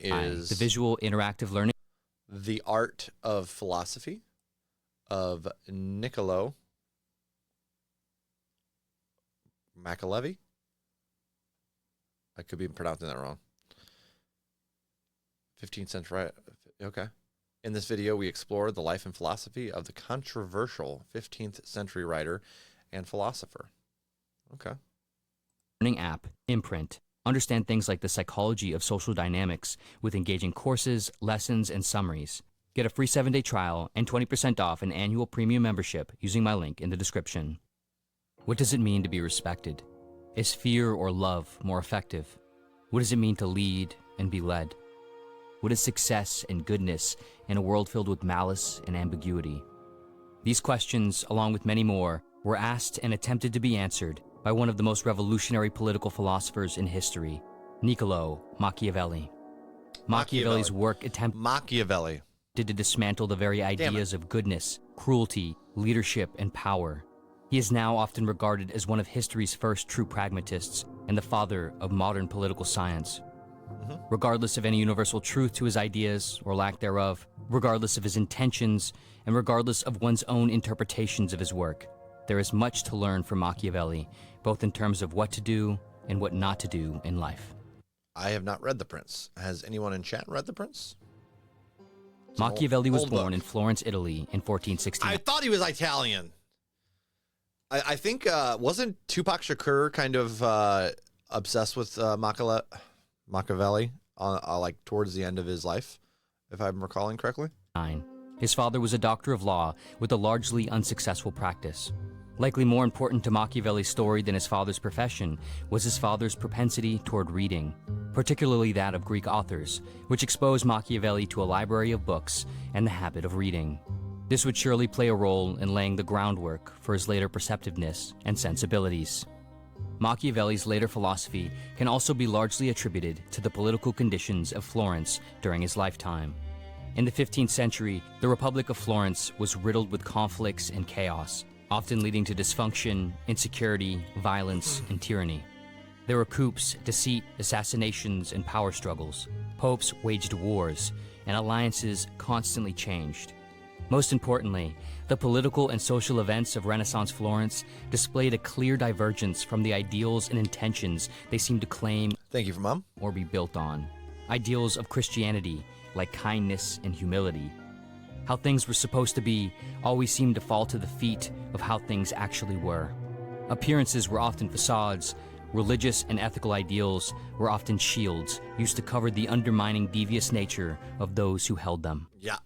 is the visual interactive learning. The Art of Philosophy of Niccolo Machiavelli. I could be pronouncing that wrong. 15th century, right? Okay. In this video, we explore the life and philosophy of the controversial 15th century writer and philosopher. Okay. Learning app, Imprint. Understand things like the psychology of social dynamics with engaging courses, lessons, and summaries. Get a free 7-day trial and 20% off an annual premium membership using my link in the description. What does it mean to be respected? Is fear or love more effective? What does it mean to lead and be led? What is success and goodness in a world filled with malice and ambiguity? These questions, along with many more, were asked and attempted to be answered by one of the most revolutionary political philosophers in history, Niccolo Machiavelli. Machiavelli's work attempted to dismantle the very ideas of goodness, cruelty, leadership, and power. He is now often regarded as one of history's first true pragmatists and the father of modern political science. Regardless of any universal truth to his ideas or lack thereof, regardless of his intentions, and regardless of one's own interpretations of his work, there is much to learn from Machiavelli, both in terms of what to do and what not to do in life. I have not read The Prince. Has anyone in chat read The Prince? Machiavelli was born in Florence, Italy in 1469. I thought he was Italian. I think, wasn't Tupac Shakur kind of obsessed with Machiavelli like towards the end of his life, if I'm recalling correctly? His father was a doctor of law with a largely unsuccessful practice. Likely more important to Machiavelli's story than his father's profession was his father's propensity toward reading, particularly that of Greek authors, which exposed Machiavelli to a library of books and the habit of reading. This would surely play a role in laying the groundwork for his later perceptiveness and sensibilities. Machiavelli's later philosophy can also be largely attributed to the political conditions of Florence during his lifetime. In the 15th century, the Republic of Florence was riddled with conflicts and chaos, often leading to dysfunction, insecurity, violence, and tyranny. There were coups, deceit, assassinations, and power struggles. Popes waged wars, and alliances constantly changed. Most importantly, the political and social events of Renaissance Florence displayed a clear divergence from the ideals and intentions they seemed to claim or be built on. Ideals of Christianity, like kindness and humility. How things were supposed to be always seemed to fall to the feet of how things actually were. Appearances were often facades. Religious and ethical ideals were often shields used to cover the undermining devious nature of those who held them. Yeah.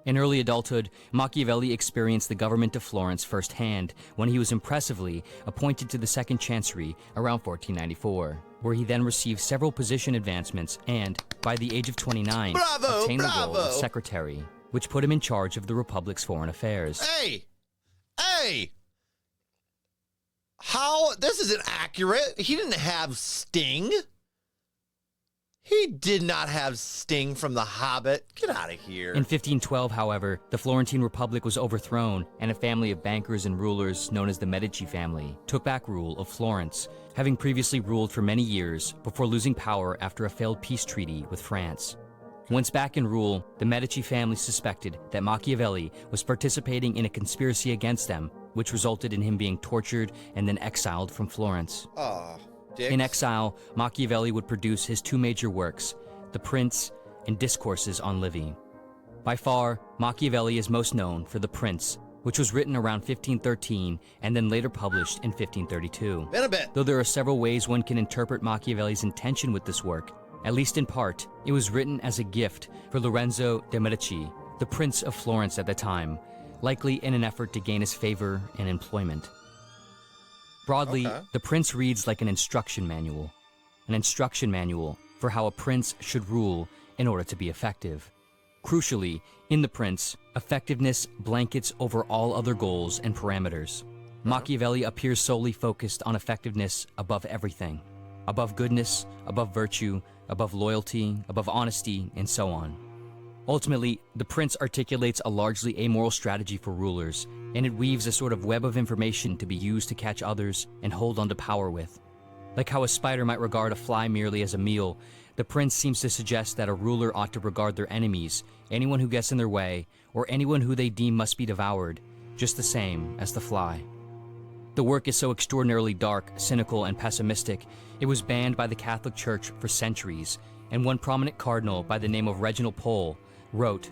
In early adulthood, Machiavelli experienced the government of Florence firsthand when he was impressively appointed to the Second Chancery around 1494, where he then received several position advancements and, by the age of 29, obtained the role of secretary, which put him in charge of the Republic's foreign affairs. Hey! How? This isn't accurate. He didn't have Sting. He did not have Sting from The Hobbit. Get out of here. In 1512, however, the Florentine Republic was overthrown, and a family of bankers and rulers known as the Medici family took back rule of Florence, having previously ruled for many years before losing power after a failed peace treaty with France. Once back in rule, the Medici family suspected that Machiavelli was participating in a conspiracy against them, which resulted in him being tortured and then exiled from Florence. In exile, Machiavelli would produce his two major works, The Prince and Discourses on Livy. By far, Machiavelli is most known for The Prince, which was written around 1513 and then later published in 1532. Though there are several ways one can interpret Machiavelli's intention with this work, at least in part, it was written as a gift for Lorenzo de' Medici, the Prince of Florence at the time, likely in an effort to gain his favor and employment. Broadly, The Prince reads like an instruction manual for how a prince should rule in order to be effective. Crucially, in The Prince, effectiveness blankets over all other goals and parameters. Machiavelli appears solely focused on effectiveness above everything, above goodness, above virtue, above loyalty, above honesty, and so on. Ultimately, The Prince articulates a largely amoral strategy for rulers, and it weaves a sort of web of information to be used to catch others and hold on to power with. Like how a spider might regard a fly merely as a meal, The prince seems to suggest that a ruler ought to regard their enemies, anyone who gets in their way, or anyone who they deem must be devoured, just the same as the fly. The work is so extraordinarily dark, cynical, and pessimistic, it was banned by the Catholic Church for centuries, and one prominent cardinal by the name of Reginald Pole wrote,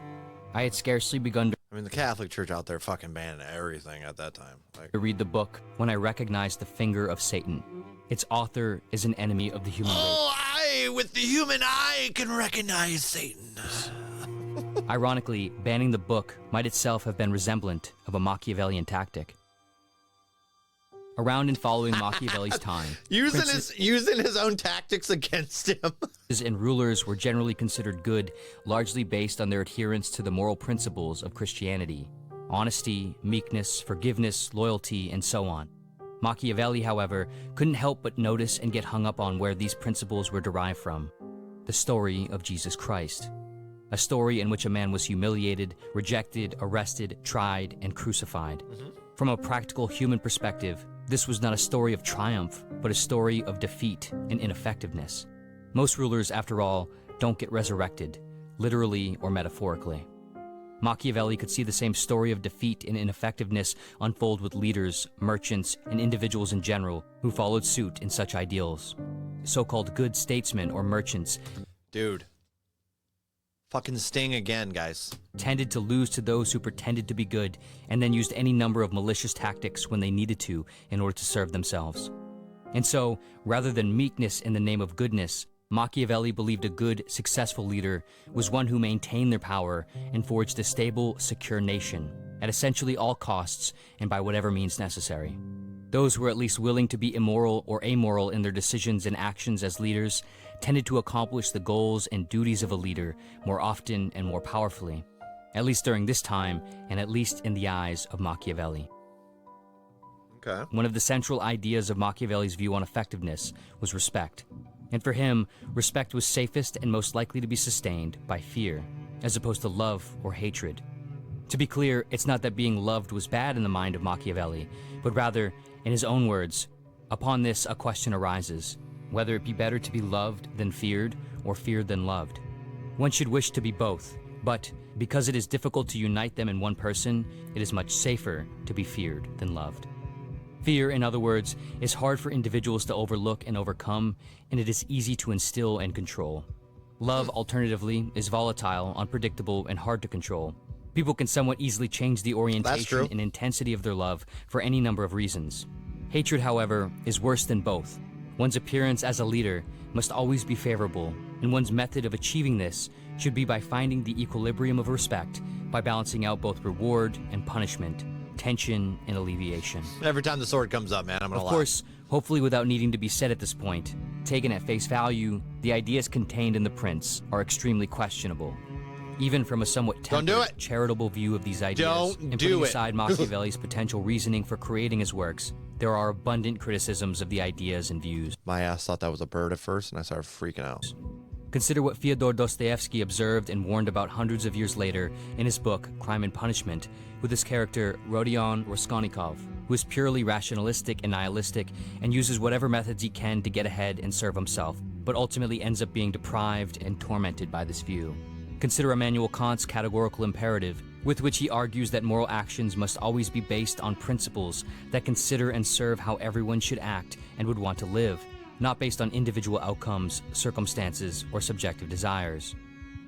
"I had scarcely begun I mean, the Catholic Church out there fucking banning everything at that time. Like, to read the book when I recognized the finger of Satan. Its author is an enemy of the human race." oh, I, with the human eye, can recognize Satan. Ironically, banning the book might itself have been resemblant of a Machiavellian tactic. Around and following Machiavelli's time, using his own tactics against him. princes and rulers were generally considered good, largely based on their adherence to the moral principles of Christianity: honesty, meekness, forgiveness, loyalty, and so on. Machiavelli, however, couldn't help but notice and get hung up on where these principles were derived from: the story of Jesus Christ. A story in which a man was humiliated, rejected, arrested, tried, and crucified. From a practical human perspective, this was not a story of triumph, but a story of defeat and ineffectiveness. Most rulers, after all, don't get resurrected, literally or metaphorically. Machiavelli could see the same story of defeat and ineffectiveness unfold with leaders, merchants, and individuals in general who followed suit in such ideals. So-called good statesmen or merchants, Dude. Fucking Sting again, guys. tended to lose to those who pretended to be good and then used any number of malicious tactics when they needed to in order to serve themselves. And so, rather than meekness in the name of goodness, Machiavelli believed a good, successful leader was one who maintained their power and forged a stable, secure nation, at essentially all costs and by whatever means necessary. Those who were at least willing to be immoral or amoral in their decisions and actions as leaders tended to accomplish the goals and duties of a leader more often and more powerfully, at least during this time and at least in the eyes of Machiavelli. Okay. One of the central ideas of Machiavelli's view on effectiveness was respect. And for him, respect was safest and most likely to be sustained by fear, as opposed to love or hatred. To be clear, it's not that being loved was bad in the mind of Machiavelli, but rather, in his own words, upon this a question arises, whether it be better to be loved than feared, or feared than loved. One should wish to be both, but because it is difficult to unite them in one person, it is much safer to be feared than loved. Fear, in other words, is hard for individuals to overlook and overcome, and it is easy to instill and control. Love, alternatively, is volatile, unpredictable, and hard to control. People can somewhat easily change the orientation and intensity of their love for any number of reasons. Hatred, however, is worse than both. One's appearance as a leader must always be favorable, and one's method of achieving this should be by finding the equilibrium of respect by balancing out both reward and punishment, tension and alleviation. Every time the sword comes up, man, I'm gonna Of laugh. course, hopefully without needing to be said at this point, taken at face value, the ideas contained in The Prince are extremely questionable. Even from a somewhat Don't do tempered, it. charitable view of these ideas, Don't and do putting it. aside Machiavelli's potential reasoning for creating his works, there are abundant criticisms of the ideas and views. My ass thought that was a bird at first, and I started freaking out. Consider what Fyodor Dostoevsky observed and warned about hundreds of years later in his book, Crime and Punishment, with his character Rodion Raskolnikov, who is purely rationalistic and nihilistic and uses whatever methods he can to get ahead and serve himself, but ultimately ends up being deprived and tormented by this view. Consider Immanuel Kant's categorical imperative, with which he argues that moral actions must always be based on principles that consider and serve how everyone should act and would want to live, not based on individual outcomes, circumstances, or subjective desires.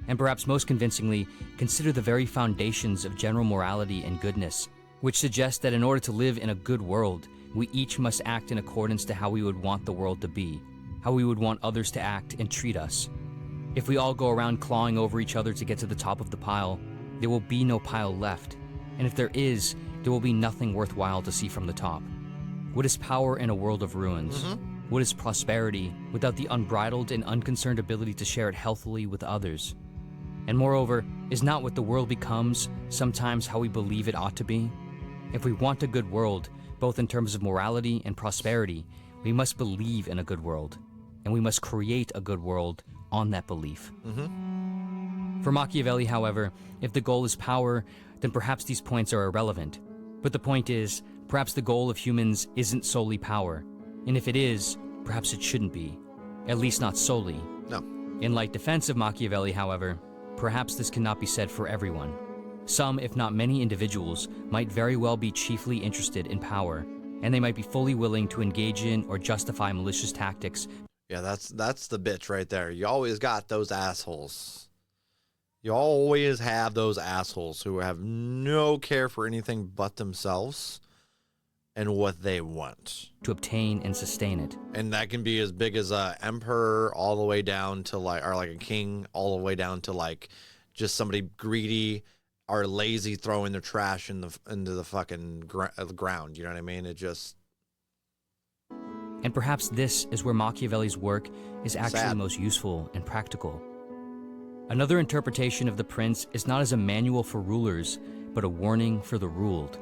And perhaps most convincingly, consider the very foundations of general morality and goodness, which suggest that in order to live in a good world, we each must act in accordance to how we would want the world to be, how we would want others to act and treat us. If we all go around clawing over each other to get to the top of the pile, there will be no pile left. And if there is, there will be nothing worthwhile to see from the top. What is power in a world of ruins? What is prosperity without the unbridled and unconcerned ability to share it healthily with others? And moreover, is not what the world becomes sometimes how we believe it ought to be? If we want a good world, both in terms of morality and prosperity, we must believe in a good world, and we must create a good world on that belief. For Machiavelli, however, if the goal is power, then perhaps these points are irrelevant. But the point is, perhaps the goal of humans isn't solely power. And if it is, perhaps it shouldn't be. At least not solely. No. In light defense of Machiavelli, however, perhaps this cannot be said for everyone. Some, if not many individuals, might very well be chiefly interested in power, and they might be fully willing to engage in or justify malicious tactics. Yeah, that's the bitch right there. You always got those assholes. You always have those assholes who have no care for anything but themselves and what they want To obtain and sustain it. And that can be as big as a emperor all the way down to like a king, all the way down to like just somebody greedy or lazy throwing their trash into the fucking ground. You know what I mean? It just... And perhaps this is where Machiavelli's work is actually Sad. most useful and practical. Another interpretation of The Prince is not as a manual for rulers, but a warning for the ruled.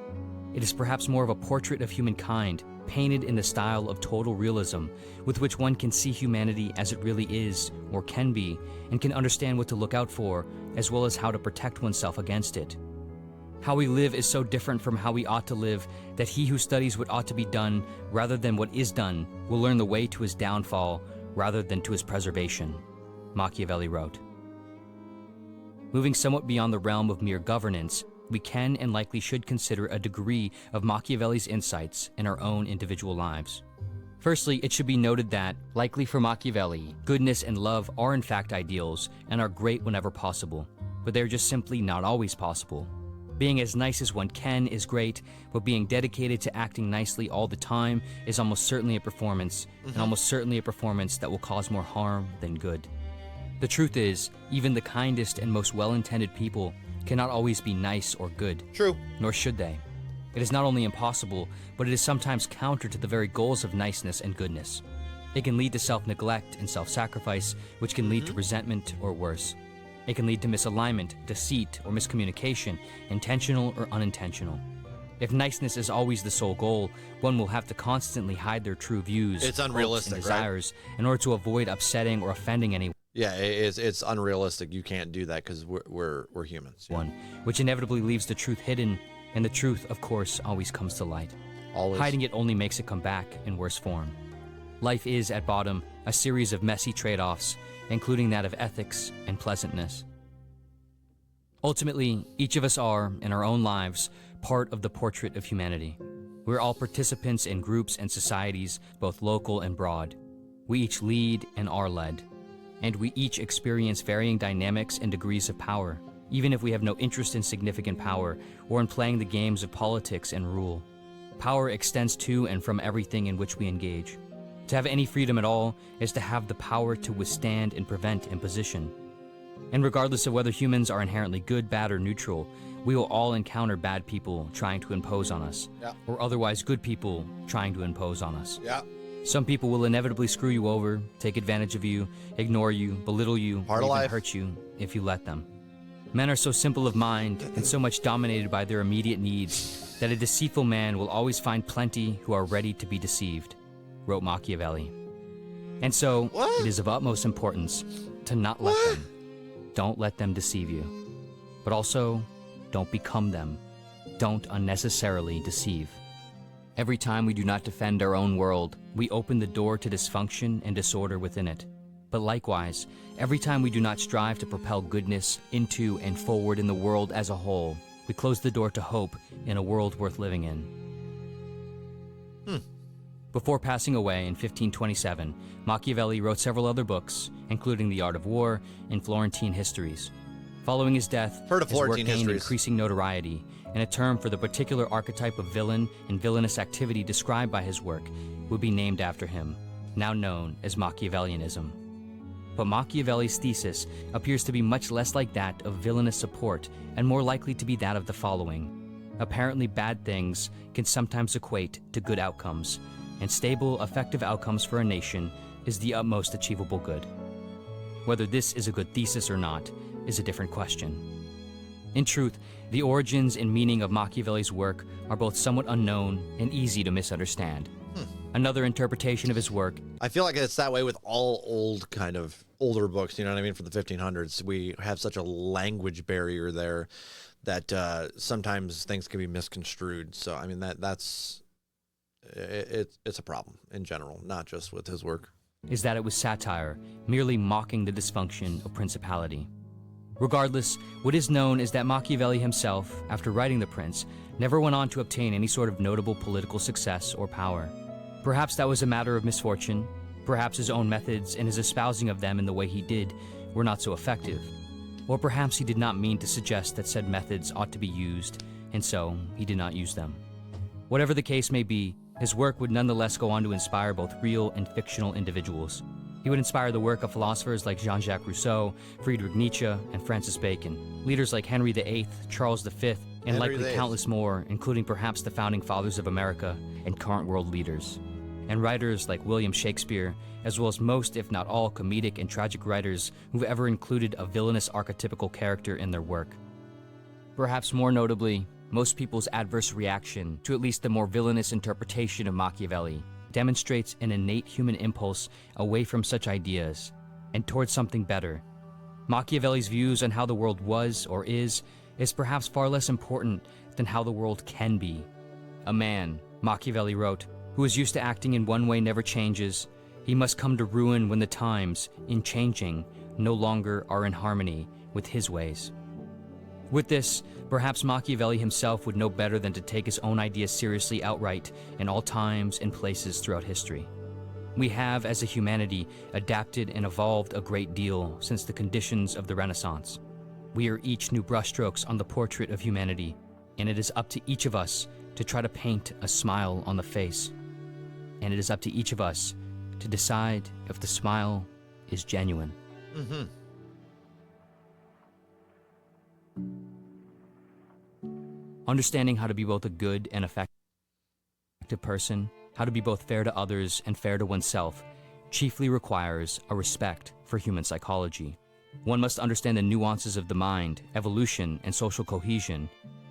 It is perhaps more of a portrait of humankind, painted in the style of total realism, with which one can see humanity as it really is, or can be, and can understand what to look out for, as well as how to protect oneself against it. How we live is so different from how we ought to live that he who studies what ought to be done rather than what is done will learn the way to his downfall rather than to his preservation, Machiavelli wrote. Moving somewhat beyond the realm of mere governance, we can and likely should consider a degree of Machiavelli's insights in our own individual lives. Firstly, it should be noted that, likely for Machiavelli, goodness and love are in fact ideals and are great whenever possible, but they're just simply not always possible. Being as nice as one can is great, but being dedicated to acting nicely all the time is almost certainly a performance, and almost certainly a performance that will cause more harm than good. The truth is, even the kindest and most well-intended people cannot always be nice or good. True. Nor should they. It is not only impossible, but it is sometimes counter to the very goals of niceness and goodness. It can lead to self-neglect and self-sacrifice, which can lead to resentment or worse. It can lead to misalignment, deceit, or miscommunication, intentional or unintentional. If niceness is always the sole goal, one will have to constantly hide their true views, It's hopes, unrealistic, and desires in order to avoid upsetting or offending anyone. Yeah, it's unrealistic. You can't do that because we're humans. Yeah. Which inevitably leaves the truth hidden, and the truth, of course, always comes to light. Always. Hiding it only makes it come back in worse form. Life is, at bottom, a series of messy trade-offs, including that of ethics and pleasantness. Ultimately, each of us are, in our own lives, part of the portrait of humanity. We're all participants in groups and societies, both local and broad. We each lead and are led. And we each experience varying dynamics and degrees of power, even if we have no interest in significant power or in playing the games of politics and rule. Power extends to and from everything in which we engage. To have any freedom at all is to have the power to withstand and prevent imposition. And regardless of whether humans are inherently good, bad, or neutral, we will all encounter bad people trying to impose on us, or otherwise good people trying to impose on us. Yeah. Some people will inevitably screw you over, take advantage of you, ignore you, belittle you, Part or of even life. hurt you if you let them. Men are so simple of mind and so much dominated by their immediate needs that a deceitful man will always find plenty who are ready to be deceived, wrote Machiavelli. And so, it is of utmost importance to not let them. Don't let them deceive you. But also, don't become them. Don't unnecessarily deceive. Every time we do not defend our own world, we open the door to dysfunction and disorder within it. But likewise, every time we do not strive to propel goodness into and forward in the world as a whole, we close the door to hope in a world worth living in. Before passing away in 1527, Machiavelli wrote several other books, including The Art of War and Florentine Histories. Following his death, Heard of his work Florentine gained Histories. increasing notoriety, and a term for the particular archetype of villain and villainous activity described by his work would be named after him, now known as Machiavellianism. But Machiavelli's thesis appears to be much less like that of villainous support and more likely to be that of the following. Apparently bad things can sometimes equate to good outcomes, and stable, effective outcomes for a nation is the utmost achievable good. Whether this is a good thesis or not is a different question. In truth, the origins and meaning of Machiavelli's work are both somewhat unknown and easy to misunderstand. Another interpretation of his work. I feel like it's that way with all older books, you know what I mean, from the 1500s. We have such a language barrier there that sometimes things can be misconstrued. So, I mean, it's a problem in general, not just with his work. is that it was satire, merely mocking the dysfunction of principality. Regardless, what is known is that Machiavelli himself, after writing The Prince, never went on to obtain any sort of notable political success or power. Perhaps that was a matter of misfortune. Perhaps his own methods and his espousing of them in the way he did were not so effective. Or perhaps he did not mean to suggest that said methods ought to be used, and so he did not use them. Whatever the case may be, his work would nonetheless go on to inspire both real and fictional individuals. He would inspire the work of philosophers like Jean-Jacques Rousseau, Friedrich Nietzsche, and Francis Bacon, leaders like Henry VIII, Charles V, and likely countless more, including perhaps the founding fathers of America and current world leaders. And writers like William Shakespeare, as well as most, if not all, comedic and tragic writers who've ever included a villainous archetypical character in their work. Perhaps more notably, most people's adverse reaction to at least the more villainous interpretation of Machiavelli demonstrates an innate human impulse away from such ideas and towards something better. Machiavelli's views on how the world was or is perhaps far less important than how the world can be. A man, Machiavelli wrote, who is used to acting in one way never changes. He must come to ruin when the times, in changing, no longer are in harmony with his ways. With this, perhaps Machiavelli himself would know better than to take his own ideas seriously outright in all times and places throughout history. We have, as a humanity, adapted and evolved a great deal since the conditions of the Renaissance. We are each new brushstrokes on the portrait of humanity, and it is up to each of us to try to paint a smile on the face. And it is up to each of us to decide if the smile is genuine. Understanding how to be both a good and effective person, how to be both fair to others and fair to oneself, chiefly requires a respect for human psychology. One must understand the nuances of the mind, evolution, and social cohesion.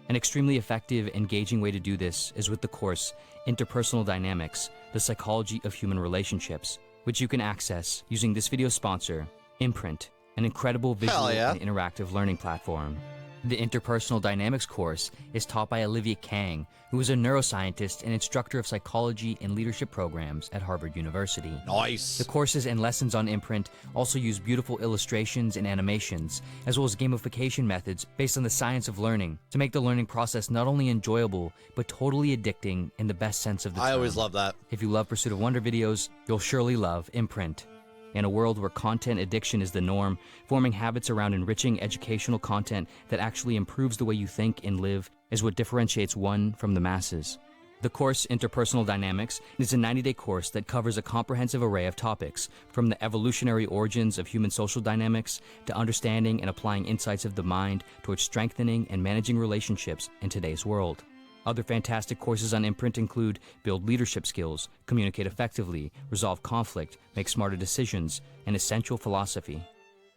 An extremely effective, engaging way to do this is with the course Interpersonal Dynamics, the Psychology of Human Relationships, which you can access using this video's sponsor, Imprint, an incredible visual and interactive learning platform. The Interpersonal Dynamics course is taught by Olivia Kang, who is a neuroscientist and instructor of psychology and leadership programs at Harvard University. Nice. The courses and lessons on Imprint also use beautiful illustrations and animations, as well as gamification methods based on the science of learning to make the learning process not only enjoyable, but totally addicting in the best sense of the term. I always love that. If you love Pursuit of Wonder videos, you'll surely love Imprint. In a world where content addiction is the norm, forming habits around enriching educational content that actually improves the way you think and live is what differentiates one from the masses. The course Interpersonal Dynamics is a 90-day course that covers a comprehensive array of topics, from the evolutionary origins of human social dynamics to understanding and applying insights of the mind towards strengthening and managing relationships in today's world. Other fantastic courses on Imprint include Build Leadership Skills, Communicate Effectively, Resolve Conflict, Make Smarter Decisions, and Essential Philosophy.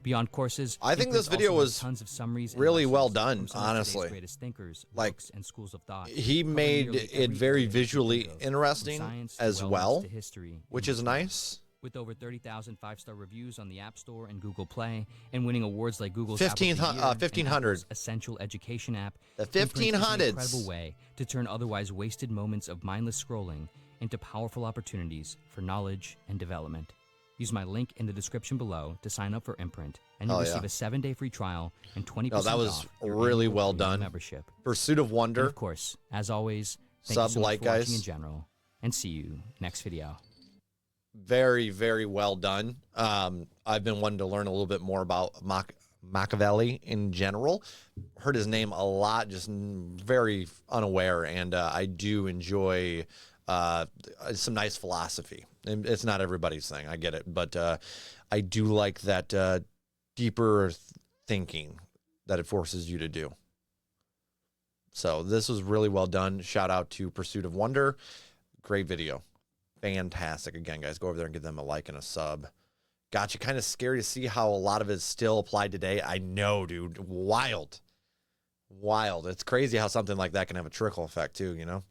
Beyond courses, I think this video was tons of summaries really well done, honestly. Thinkers, like, and schools of thought. he made it very visually interesting as well, which is nice. With over 30,000 5-star reviews on the App Store and Google Play, and winning awards like Google's 1500 Essential Education app, the Imprint is an 1500s. incredible way to turn otherwise wasted moments of mindless scrolling into powerful opportunities for knowledge and development. Use my link in the description below to sign up for Imprint, and you'll receive a 7-day free trial and 20% that was off your really annual well premium done. membership. Pursuit of And Wonder. of course, as always, thank Sub, you so much like, for watching guys. in general, and see you next video. Very, very well done. I've been wanting to learn a little bit more about Machiavelli in general. Heard his name a lot, just very unaware, and I do enjoy some nice philosophy. And it's not everybody's thing, I get it, but I do like that deeper thinking that it forces you to do. So this was really well done. Shout out to Pursuit of Wonder. Great video. Fantastic. Again, guys, go over there and give them a like and a sub. Gotcha. Kind of scary to see how a lot of it is still applied today. I know, dude. Wild. Wild. It's crazy how something like that can have a trickle effect too, you know?